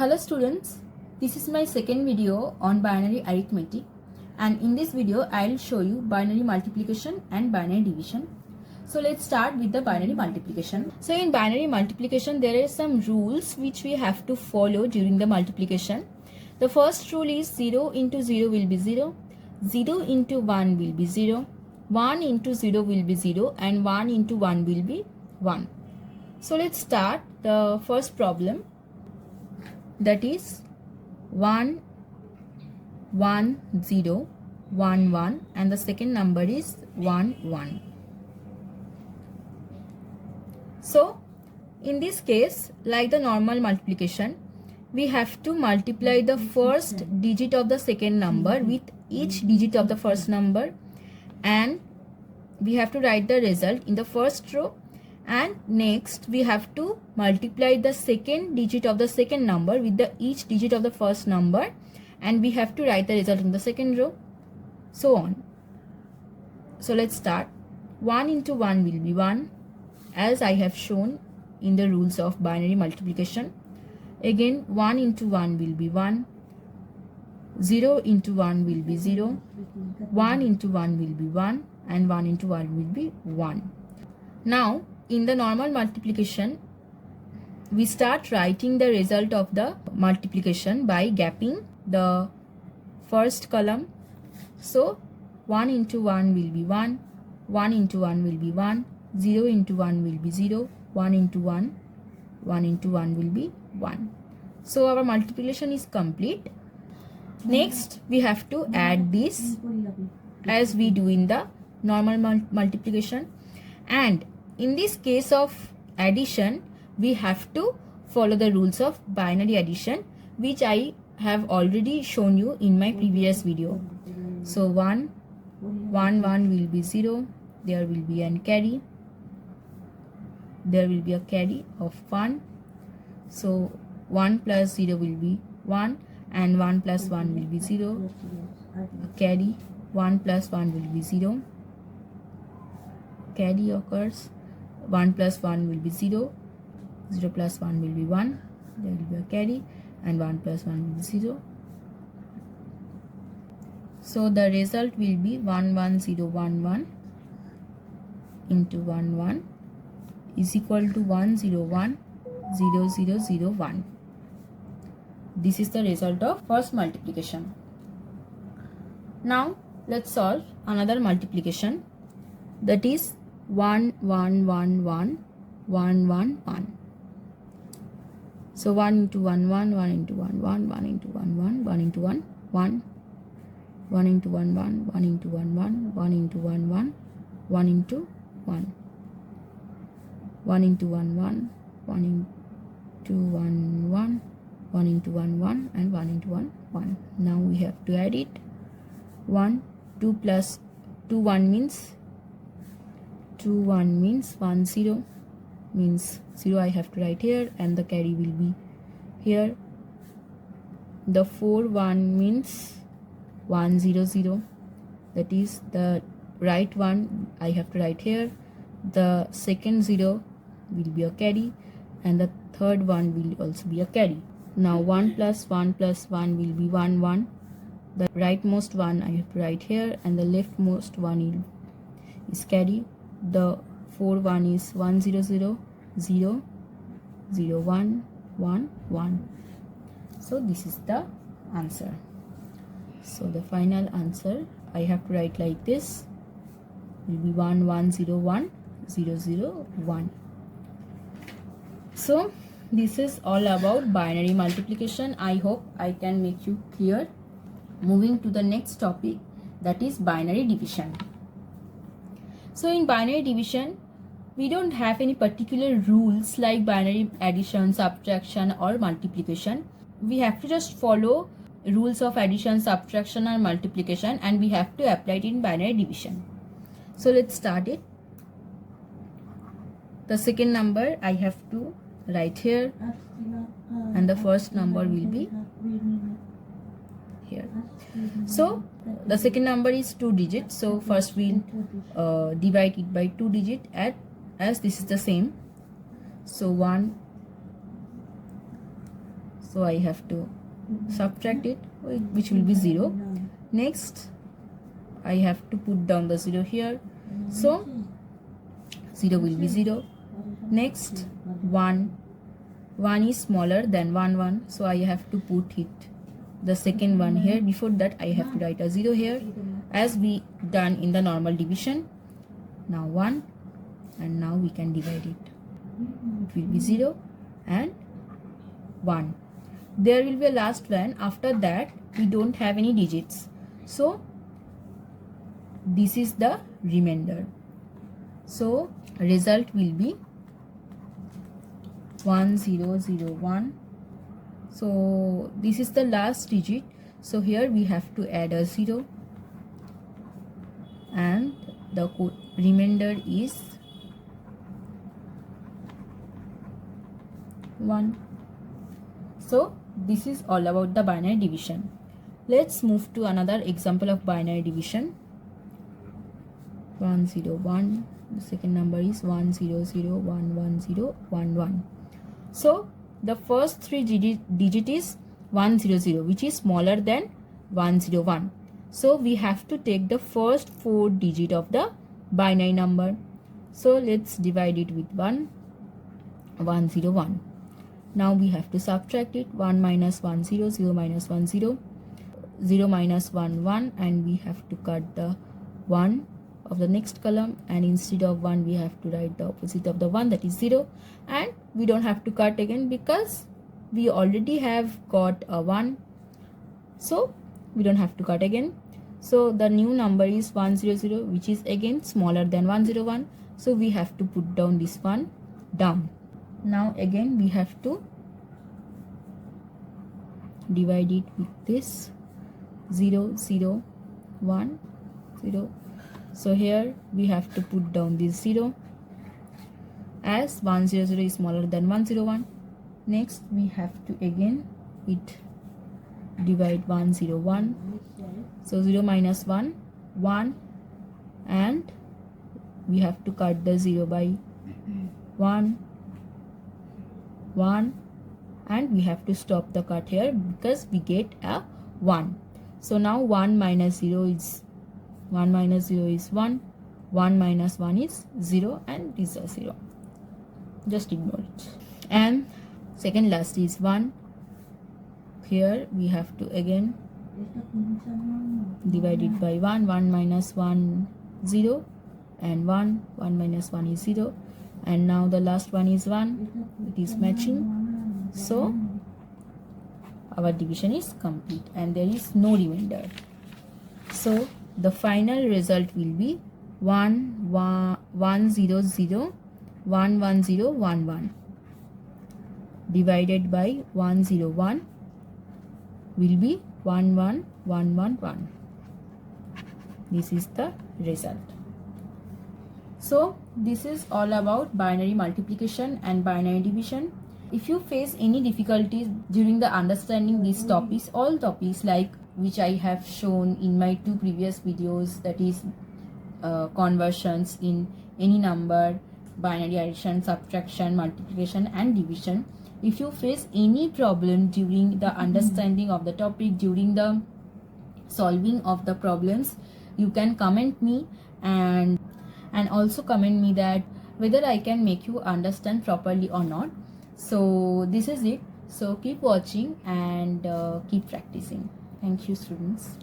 Hello students, this is my second video on binary arithmetic, and in this video I'll show you binary multiplication and binary division. So let's start with the binary multiplication. So in binary multiplication there are some rules which we have to follow during the multiplication. The first rule is 0 into 0 will be 0, 0 into 1 will be 0, 1 into 0 will be 0 and 1 into 1 will be 1. So let's start the first problem. That is 1 1 0 1 1 and the second number is 1 1. So in this case, like the normal multiplication, we have to multiply the first digit of the second number with each digit of the first number, and we have to write the result in the first row, and next we have to multiply the second digit of the second number with the each digit of the first number, and we have to write the result in the second row, so on. So let's start. 1 into 1 will be 1, as I have shown in the rules of binary multiplication. Again 1 into 1 will be 1, 0 into 1 will be 0, 1 into 1 will be 1 and 1 into 1 will be 1. Now in the normal multiplication, we start writing the result of the multiplication by gapping the first column. So 1 into 1 will be 1, 1 into 1 will be 1, 0 into 1 will be 0, 1 into 1, 1 into 1 will be 1. So our multiplication is complete. Next we have to add this as we do in the normal multiplication, and in this case of addition we have to follow the rules of binary addition, which I have already shown you in my previous video. So 1 1 1 will be 0, there will be a carry, there will be a carry of 1. So 1 plus 0 will be 1 and 1 plus 1 will be 0, a carry, 1 plus 1 will be 0, carry occurs, 1 plus 1 will be 0, 0 plus 1 will be 1, there will be a carry, and 1 plus 1 will be 0. So the result will be 1 1 0 1 1 into 1 1 is equal to 1 0 1 0 0 0 1. This is the result of first multiplication. Now let's solve another multiplication, that is 1 1 1 1 1 1 1. So 1 into 1 1, 1 into 1 1, 1 into 1 1, 1 into 1 1, 1 into 1 1, 1 into 1 1, 1 into 1 1, 1 into 1, 1 into 1 1, 1 into 1 1, 1 into 1 1 and 1 into 1 1. Now we have to add it. 1 2 plus 2 1 means 2 1 means 1 0 means 0 I have to write here, and the carry will be here. The 4 1 means 1 0 0, that is the right one I have to write here. The second 0 will be a carry and the third one will also be a carry. Now 1 plus 1 plus 1 will be 1 1. The rightmost one I have to write here and the leftmost one is carry. The 4 1 is 1 0 0 0 0 1 1 1. So this is the answer. So the final answer I have to write like this, will be 1 1 0 1 0 0 1. So this is all about binary multiplication. I hope I can make you clear. Moving to the next topic, that is binary division. So in binary division, we don't have any particular rules like binary addition, subtraction or multiplication. We have to just follow rules of addition, subtraction or multiplication, and we have to apply it in binary division. So let's start it. The second number I have to write here and the first number will be here. So the second number is 2 digits, so first we'll divide it by 2 digits as this is the same. So 1 so I have to subtract it, which will be 0. Next I have to put down the 0 here, so 0 will be 0. Next 1 is smaller than 1, so I have to put it the second one here. Before that I have to write a 0 here, as we done in the normal division. Now 1, and now we can divide it. It will be 0 and 1. There will be a last one. After that we don't have any digits, so this is the remainder. So result will be 1001. So this is the last digit, so here we have to add a 0, and the remainder is 1. So this is all about the binary division. Let's move to another example of binary division. 101, the second number is 100110111. So the first 3 digit is 100, which is smaller than 101. So we have to take the first 4 digit of the binary number. So let's divide it with 101. Now we have to subtract it. 1 minus 10, 0 minus 10, 0 minus 1, 1, and we have to cut the 1 of the next column, and instead of 1 we have to write the opposite of the 1, that is 0, and we don't have to cut again because we already have got a 1, so we don't have to cut again. So the new number is 100, which is again smaller than 101, so we have to put down this one down. Now again we have to divide it with this 0 0 1 0. So here we have to put down this 0, as 100 is smaller than 101. Next we have to again divide 101. So 0 minus 1, 1, and we have to cut the 0 by 1, 1, and we have to stop the cut here because we get a 1. So now 1 minus 0 is 1 minus 0 is 1, 1 minus 1 is 0, and this is 0. Just ignore it. And second last is 1. Here we have to again divide it by 1. 1 minus 1, 0, and 1 minus 1 is 0, and now the last one is 1. It is matching, so our division is complete and there is no remainder. So the final result will be 1101111 divided by 101 will be 11111. This is the result. So this is all about binary multiplication and binary division. If you face any difficulties during the understanding these topics, all topics like which I have shown in my 2 previous videos, that is conversions in any number, binary addition, subtraction, multiplication and division. If you face any problem during the understanding of the topic, during the solving of the problems, you can comment me and also comment me that whether I can make you understand properly or not. So this is it. So keep watching and keep practicing. Thank you, students.